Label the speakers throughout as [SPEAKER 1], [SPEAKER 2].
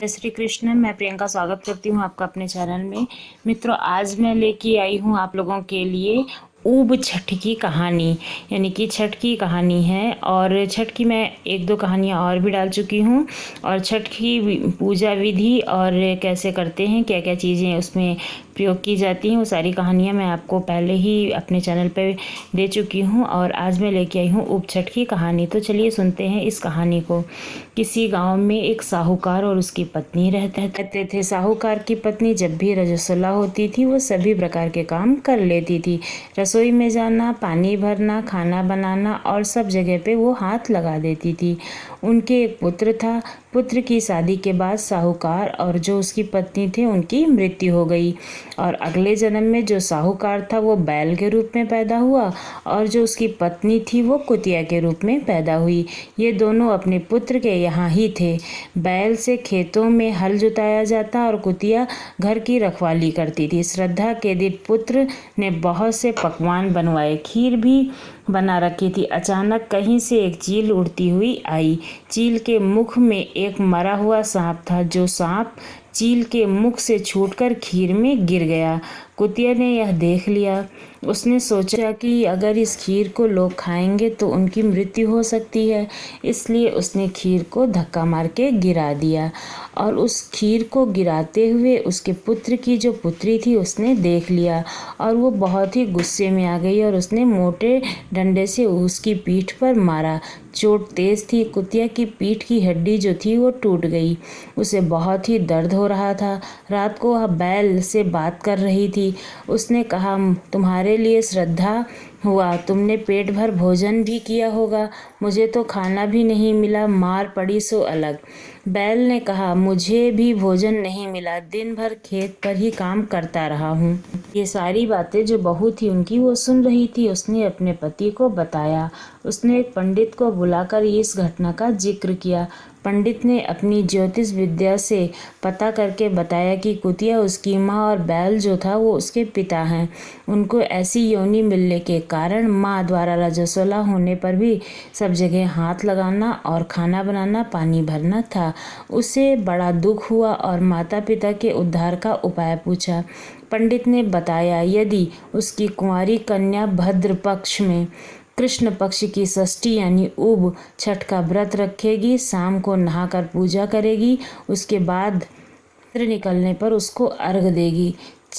[SPEAKER 1] जय श्री कृष्ण। मैं प्रियंका स्वागत करती हूँ आपका अपने चैनल में। मित्रों, आज मैं लेके आई हूँ आप लोगों के लिए ऊब छठ की कहानी, यानी कि छठ की कहानी है। और छठ की मैं एक दो कहानियाँ और भी डाल चुकी हूँ। और छठ की पूजा विधि और कैसे करते हैं, क्या क्या चीज़ें उसमें प्रयोग की जाती हैं, वो सारी कहानियाँ मैं आपको पहले ही अपने चैनल पे दे चुकी हूँ। और आज मैं लेके आई हूँ ऊब छठ की कहानी। तो चलिए सुनते हैं इस कहानी को। किसी गांव में एक साहूकार और उसकी पत्नी रहते थे। साहूकार की पत्नी जब भी रजस्वला होती थी वो सभी प्रकार के काम कर लेती थी। रसोई में जाना, पानी भरना, खाना बनाना और सब जगह पे वो हाथ लगा देती थी। उनके एक पुत्र था। पुत्र की शादी के बाद साहूकार और जो उसकी पत्नी थे उनकी मृत्यु हो गई। और अगले जन्म में जो साहूकार था वो बैल के रूप में पैदा हुआ और जो उसकी पत्नी थी वो कुतिया के रूप में पैदा हुई। ये दोनों अपने पुत्र के यहाँ ही थे। बैल से खेतों में हल जुताया जाता और कुतिया घर की रखवाली करती थी। श्रद्धा के दिन पुत्र ने बहुत से पकवान बनवाए, खीर भी बना रखी थी। अचानक कहीं से एक चील उड़ती हुई आई। चील के मुख में एक मरा हुआ सांप था। जो सांप चील के मुख से छूटकर खीर में गिर गया। कुतिया ने यह देख लिया। उसने सोचा कि अगर इस खीर को लोग खाएंगे तो उनकी मृत्यु हो सकती है, इसलिए उसने खीर को धक्का मार के गिरा दिया। और उस खीर को गिराते हुए उसके पुत्र की जो पुत्री थी उसने देख लिया और वो बहुत ही गुस्से में आ गई और उसने मोटे डंडे से उसकी पीठ पर मारा। चोट तेज थी। कुतिया की पीठ की हड्डी जो थी वो टूट गई। उसे बहुत ही दर्द हो रहा था। रात को वह बैल से बात कर रही थी। उसने कहा, तुम्हारे लिए श्रद्धा हुआ, तुमने पेट भर भोजन भी किया होगा, मुझे तो खाना भी नहीं मिला, मार पड़ी सो अलग। बैल ने कहा, मुझे भी भोजन नहीं मिला, दिन भर खेत पर ही काम करता रहा हूँ। ये सारी बातें जो बहू थी उनकी वो सुन रही थी। उसने अपने पति को बताया। उसने एक पंडित को बुलाकर इस घटना का जिक्र किया। पंडित ने अपनी ज्योतिष विद्या से पता करके बताया कि कुतिया उसकी माँ और बैल जो था वो उसके पिता हैं। उनको ऐसी योनि मिलने के कारण माँ द्वारा रजस्वला होने पर भी सब जगह हाथ लगाना और खाना बनाना, पानी भरना था। उसे बड़ा दुख हुआ और माता पिता के उद्धार का उपाय पूछा। पंडित ने बताया, यदि उसकी कुंवारी कन्या भद्र पक्ष में कृष्ण पक्ष की षष्ठी यानी ऊब छठ का व्रत रखेगी, शाम को नहाकर पूजा करेगी, उसके बाद चंद्र निकलने पर उसको अर्घ देगी।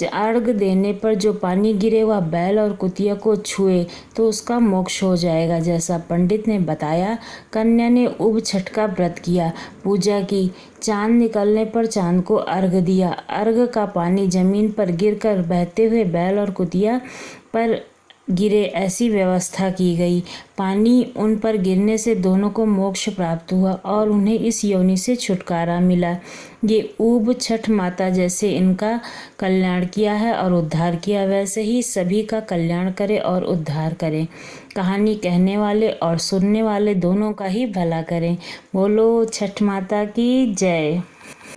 [SPEAKER 1] अर्घ देने पर जो पानी गिरे वह बैल और कुतिया को छुए तो उसका मोक्ष हो जाएगा, जैसा पंडित ने बताया। कन्या ने ऊब छठ का व्रत किया, पूजा की। चांद निकलने पर चांद को अर्घ दिया। अर्घ का पानी जमीन पर गिरकर बहते हुए बैल और कुतिया पर गिरे, ऐसी व्यवस्था की गई। पानी उन पर गिरने से दोनों को मोक्ष प्राप्त हुआ और उन्हें इस योनि से छुटकारा मिला। ये ऊब छठ माता जैसे इनका कल्याण किया है और उद्धार किया, वैसे ही सभी का कल्याण करे और उद्धार करें। कहानी कहने वाले और सुनने वाले दोनों का ही भला करें। बोलो छठ माता की जय।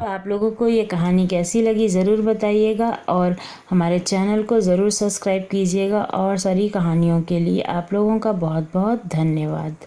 [SPEAKER 1] आप लोगों को ये कहानी कैसी लगी ज़रूर बताइएगा और हमारे चैनल को ज़रूर सब्सक्राइब कीजिएगा। और सारी कहानियों के लिए आप लोगों का बहुत बहुत धन्यवाद।